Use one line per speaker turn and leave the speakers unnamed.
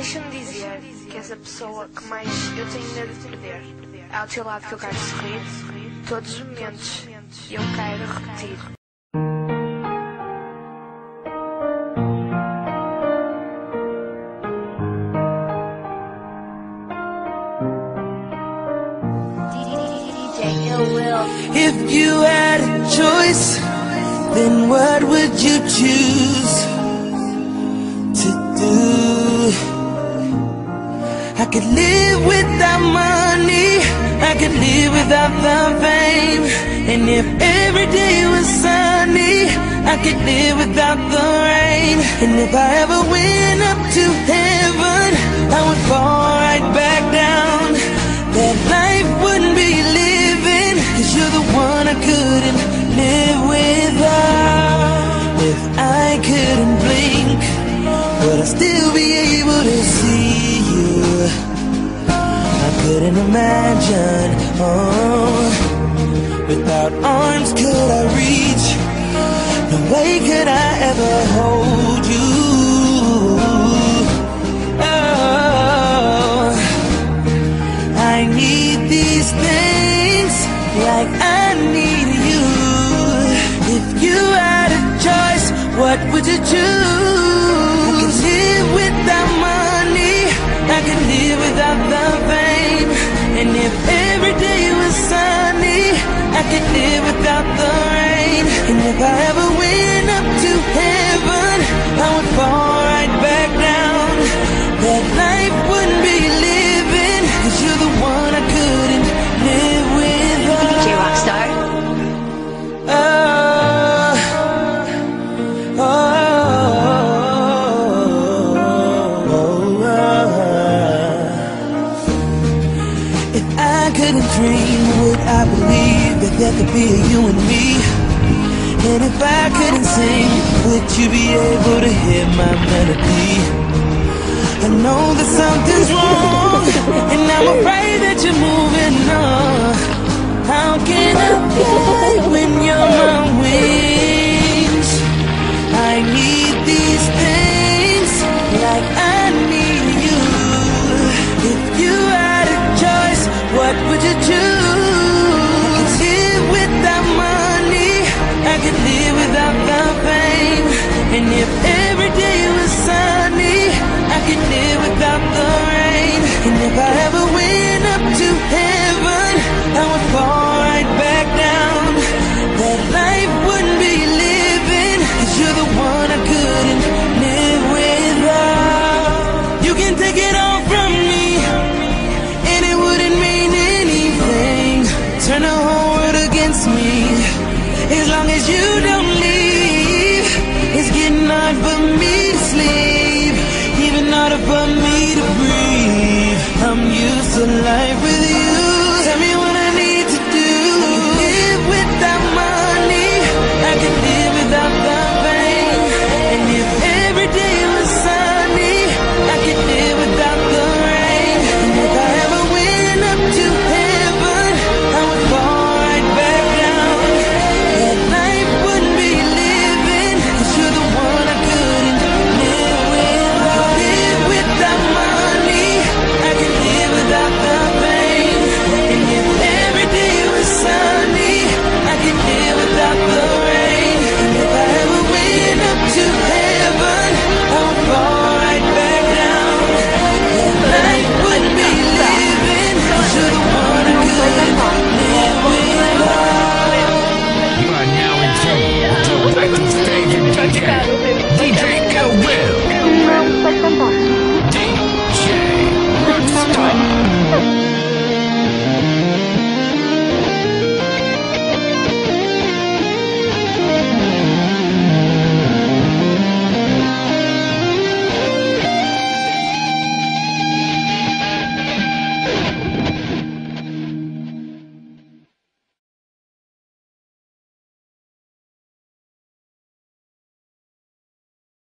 Deixa-me dizer que és a pessoa que mais eu tenho medo de perder. Ao teu lado que eu quero sorrir, todos os momentos, e eu quero repetir.
If you had a choice, then what would you choose to do? I could live without money, I could live without the fame. And if every day was sunny, I could live without the rain. And if I ever went up to heaven, I would fall right back down. That life wouldn't be living, 'cause you're the one I couldn't live without. If I couldn't blink, would I still be able to see you? I couldn't imagine, without arms could I reach? No way could I ever hold you. Oh, I need these things like I need you. If you had a choice, what would you choose? I could live without money, I could live without the fame. And if every day was sunny, I could live without the rain. And if I ever went up to heaven, I would fall right back down. That life wouldn't be living, 'cause you're the one I couldn't live without.
DJ Rockstar.
If I couldn't dream, would I believe that there could be a you and me? And if I couldn't sing, would you be able to hear my melody? I know that something's wrong, and I'm afraid that you're moving on. How can I fly when you're my wings? I need these things like I need you. If you had a choice, what would you choose? I could live without money, I could live without the fame. And if every day was sunny, I could live without the rain. And if I ever went up to heaven, I would fall right back down. That life wouldn't be living, 'cause you're the one I couldn't live without. You can take it all from me, and it wouldn't mean anything. Turn the whole world against me, as long as you don't leave. It's getting hard for me to sleep, even harder for me to breathe. I'm used to life with